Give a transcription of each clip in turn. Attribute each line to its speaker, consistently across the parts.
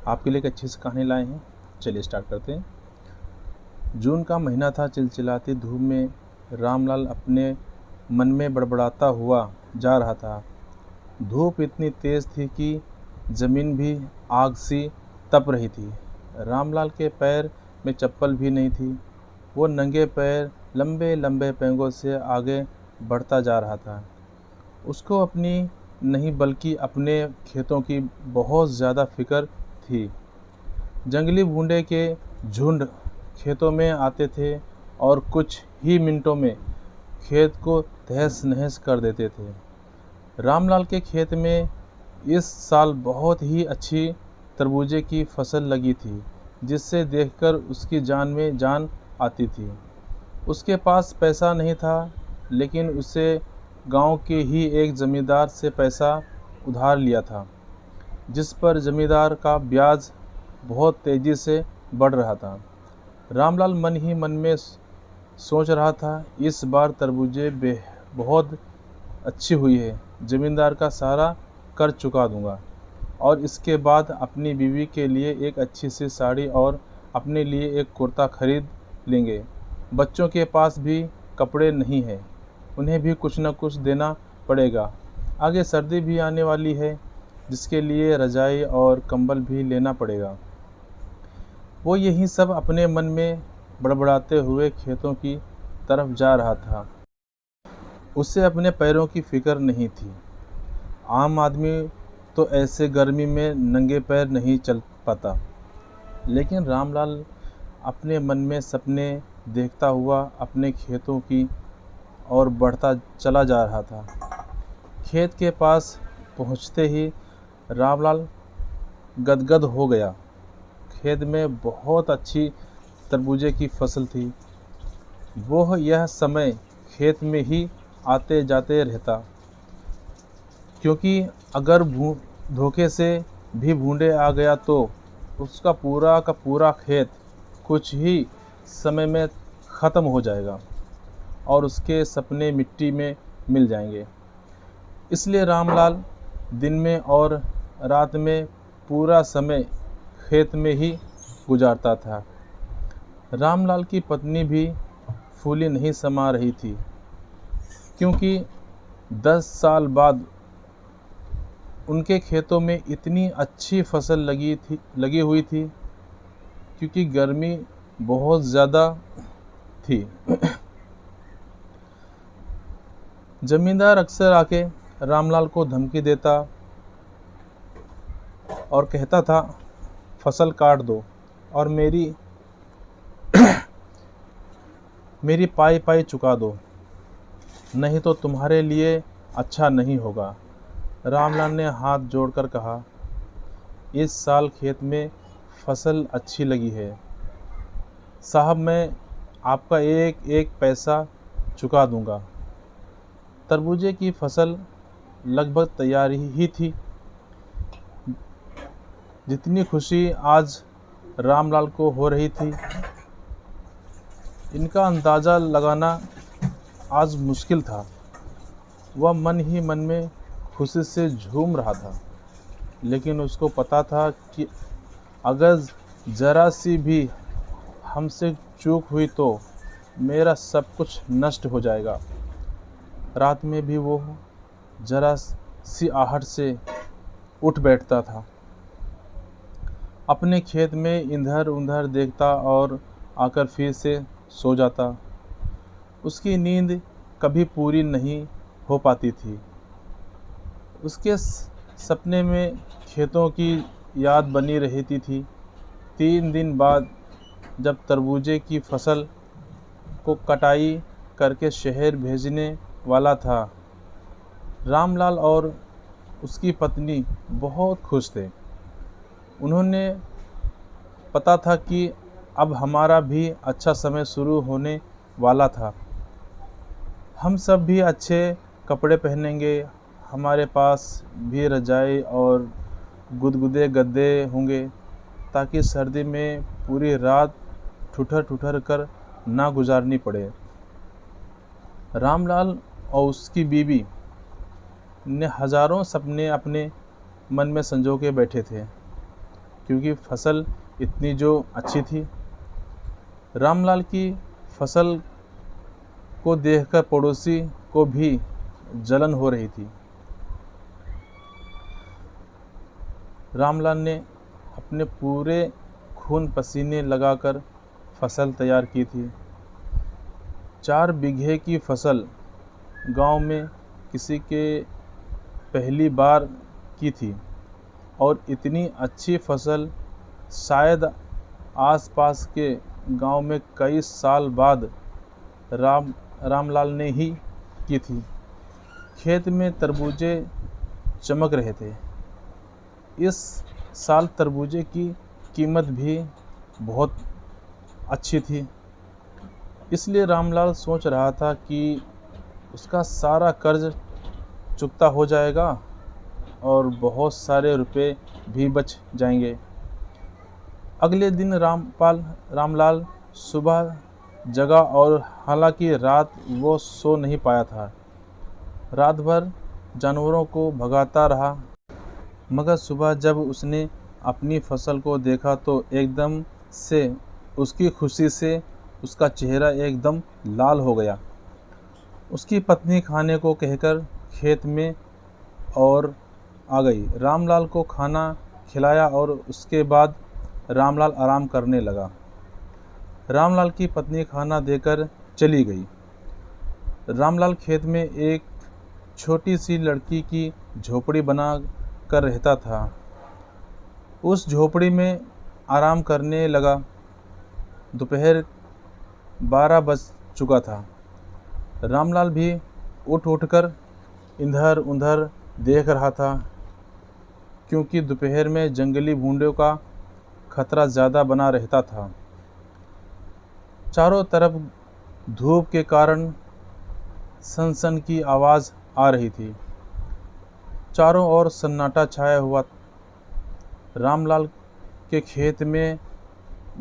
Speaker 1: आपके लिए एक अच्छी सी कहानी लाए हैं। चलिए स्टार्ट करते हैं। जून का महीना था। चिलचिलाती धूप में रामलाल अपने मन में बड़बड़ाता हुआ जा रहा था। धूप इतनी तेज़ थी कि ज़मीन भी आग सी तप रही थी। रामलाल के पैर में चप्पल भी नहीं थी। वो नंगे पैर लंबे लंबे पैंगों से आगे बढ़ता जा रहा था। उसको अपनी नहीं बल्कि अपने खेतों की बहुत ज़्यादा फिक्र थी। जंगली बूंदे के झुंड खेतों में आते थे और कुछ ही मिनटों में खेत को तहस नहस कर देते थे। रामलाल के खेत में इस साल बहुत ही अच्छी तरबूजे की फसल लगी थी, जिससे देखकर उसकी जान में जान आती थी। उसके पास पैसा नहीं था, लेकिन उसे गांव के ही एक ज़मींदार से पैसा उधार लिया था, जिस पर ज़मींदार का ब्याज बहुत तेज़ी से बढ़ रहा था। रामलाल मन ही मन में सोच रहा था, इस बार तरबूजे बहुत अच्छी हुई है। ज़मींदार का सारा कर्ज चुका दूंगा और इसके बाद अपनी बीवी के लिए एक अच्छी सी साड़ी और अपने लिए एक कुर्ता खरीद लेंगे। बच्चों के पास भी कपड़े नहीं हैं, उन्हें भी कुछ न कुछ देना पड़ेगा। आगे सर्दी भी आने वाली है, जिसके लिए रजाई और कंबल भी लेना पड़ेगा। वो यही सब अपने मन में बड़बड़ाते हुए खेतों की तरफ जा रहा था। उसे अपने पैरों की फिक्र नहीं थी। आम आदमी तो ऐसे गर्मी में नंगे पैर नहीं चल पाता, लेकिन रामलाल अपने मन में सपने देखता हुआ अपने खेतों की ओर बढ़ता चला जा रहा था। खेत के पास पहुंचते ही रामलाल गदगद हो गया। खेत में बहुत अच्छी तरबूजे की फसल थी। वो यह समय खेत में ही आते जाते रहता, क्योंकि अगर धोखे से भी बूंदे आ गया तो उसका पूरा का पूरा खेत कुछ ही समय में ख़त्म हो जाएगा और उसके सपने मिट्टी में मिल जाएंगे। इसलिए रामलाल दिन में और रात में पूरा समय खेत में ही गुजारता था। रामलाल की पत्नी भी फूली नहीं समा रही थी, क्योंकि 10 साल बाद उनके खेतों में इतनी अच्छी फसल लगी हुई थी, क्योंकि गर्मी बहुत ज़्यादा थी। जमींदार अक्सर आके रामलाल को धमकी देता और कहता था, फसल काट दो और मेरी पाई पाई चुका दो, नहीं तो तुम्हारे लिए अच्छा नहीं होगा। रामलाल ने हाथ जोड़कर कहा, इस साल खेत में फसल अच्छी लगी है साहब, मैं आपका एक एक पैसा चुका दूंगा। तरबूजे की फसल लगभग तैयार ही थी। जितनी खुशी आज रामलाल को हो रही थी, इनका अंदाज़ा लगाना आज मुश्किल था। वह मन ही मन में खुशी से झूम रहा था, लेकिन उसको पता था कि अगर ज़रा सी भी हमसे चूक हुई तो मेरा सब कुछ नष्ट हो जाएगा। रात में भी वो ज़रा सी आहट से उठ बैठता था, अपने खेत में इधर उधर देखता और आकर फिर से सो जाता। उसकी नींद कभी पूरी नहीं हो पाती थी। उसके सपने में खेतों की याद बनी रहती थी। 3 दिन बाद जब तरबूजे की फसल को कटाई करके शहर भेजने वाला था, रामलाल और उसकी पत्नी बहुत खुश थे। उन्होंने पता था कि अब हमारा भी अच्छा समय शुरू होने वाला था। हम सब भी अच्छे कपड़े पहनेंगे, हमारे पास भी रजाई और गुदगुदे गद्दे होंगे, ताकि सर्दी में पूरी रात ठुठर ठुठर कर ना गुजारनी पड़े। रामलाल और उसकी बीवी ने हज़ारों सपने अपने मन में संजो के बैठे थे, क्योंकि फसल इतनी जो अच्छी थी। रामलाल की फसल को देखकर पड़ोसी को भी जलन हो रही थी। रामलाल ने अपने पूरे खून पसीने लगाकर फसल तैयार की थी। 4 बीघे की फसल गांव में किसी के पहली बार की थी और इतनी अच्छी फसल शायद आसपास के गांव में कई साल बाद रामलाल ने ही की थी। खेत में तरबूजे चमक रहे थे। इस साल तरबूजे की कीमत भी बहुत अच्छी थी, इसलिए रामलाल सोच रहा था कि उसका सारा कर्ज चुकता हो जाएगा और बहुत सारे रुपए भी बच जाएंगे। अगले दिन रामलाल सुबह जगा और हालांकि रात वो सो नहीं पाया था। रात भर जानवरों को भगाता रहा, मगर सुबह जब उसने अपनी फसल को देखा तो एकदम से उसकी खुशी से उसका चेहरा एकदम लाल हो गया। उसकी पत्नी खाने को कहकर खेत में और आ गई। रामलाल को खाना खिलाया और उसके बाद रामलाल आराम करने लगा। रामलाल की पत्नी खाना देकर चली गई। रामलाल खेत में एक छोटी सी लड़की की झोपड़ी बना कर रहता था। उस झोपड़ी में आराम करने लगा। दोपहर 12 बज चुका था। रामलाल भी उठकर इधर उधर देख रहा था, क्योंकि दोपहर में जंगली भूंडों का खतरा ज़्यादा बना रहता था। चारों तरफ धूप के कारण सनसन की आवाज़ आ रही थी। चारों ओर सन्नाटा छाया हुआ। रामलाल के खेत में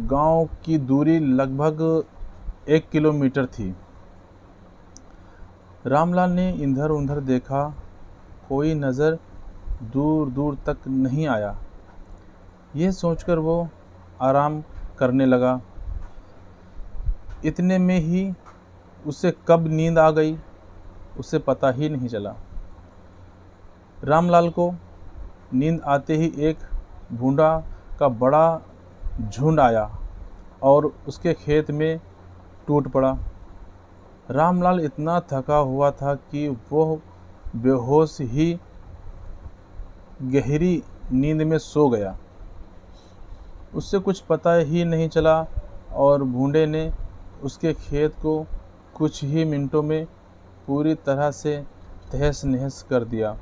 Speaker 1: गांव की दूरी लगभग 1 किलोमीटर थी। रामलाल ने इधर उधर देखा, कोई नज़र दूर दूर तक नहीं आया। ये सोचकर वो आराम करने लगा। इतने में ही उसे कब नींद आ गई उसे पता ही नहीं चला। रामलाल को नींद आते ही एक भूंडा का बड़ा झुंड आया और उसके खेत में टूट पड़ा। रामलाल इतना थका हुआ था कि वो बेहोश ही गहरी नींद में सो गया। उससे कुछ पता ही नहीं चला और भूंडे ने उसके खेत को कुछ ही मिनटों में पूरी तरह से तहस नहस कर दिया।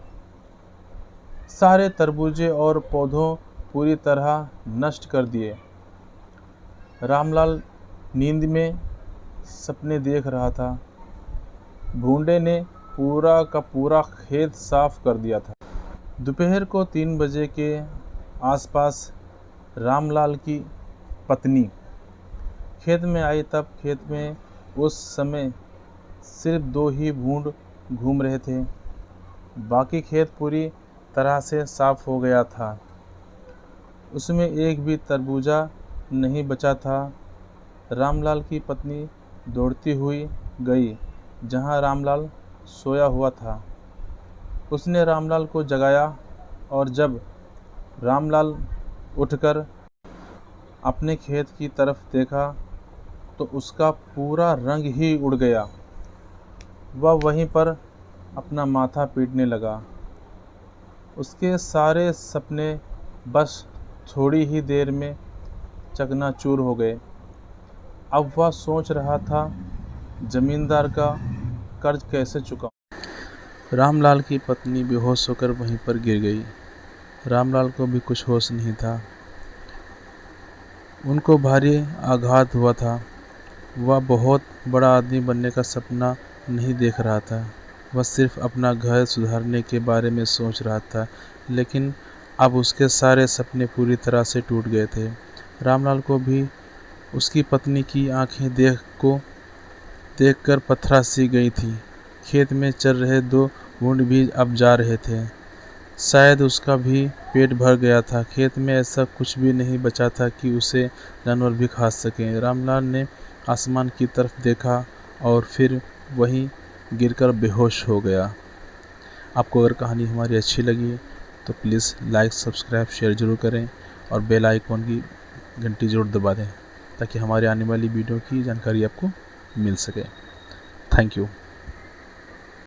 Speaker 1: सारे तरबूजे और पौधों पूरी तरह नष्ट कर दिए। रामलाल नींद में सपने देख रहा था। भूंडे ने पूरा का पूरा खेत साफ कर दिया था। दोपहर को 3 बजे के आसपास रामलाल की पत्नी खेत में आई। तब खेत में उस समय सिर्फ 2 ही भूंड घूम रहे थे। बाकी खेत पूरी तरह से साफ हो गया था। उसमें एक भी तरबूजा नहीं बचा था। रामलाल की पत्नी दौड़ती हुई गई जहां रामलाल सोया हुआ था। उसने रामलाल को जगाया और जब रामलाल उठकर अपने खेत की तरफ देखा तो उसका पूरा रंग ही उड़ गया। वह वहीं पर अपना माथा पीटने लगा। उसके सारे सपने बस थोड़ी ही देर में चकनाचूर हो गए। अब वह सोच रहा था, जमींदार का कर्ज कैसे चुकाऊं। रामलाल की पत्नी बेहोश होकर वहीं पर गिर गई। रामलाल को भी कुछ होश नहीं था। उनको भारी आघात हुआ था। वह बहुत बड़ा आदमी बनने का सपना नहीं देख रहा था। वह सिर्फ अपना घर सुधारने के बारे में सोच रहा था, लेकिन अब उसके सारे सपने पूरी तरह से टूट गए थे। रामलाल को भी उसकी पत्नी की आंखें देखकर पत्थरा सी गई थी। खेत में चल रहे 2 भूंड भी अब जा रहे थे। शायद उसका भी पेट भर गया था। खेत में ऐसा कुछ भी नहीं बचा था कि उसे जानवर भी खा सकें। रामलाल ने आसमान की तरफ देखा और फिर वहीं गिरकर बेहोश हो गया। आपको अगर कहानी हमारी अच्छी लगी तो प्लीज़ लाइक, सब्सक्राइब, शेयर ज़रूर करें और बेल आइकॉन की घंटी ज़रूर दबा दें ताकि हमारे आने वाली वीडियो की जानकारी आपको मिल सके। Thank you.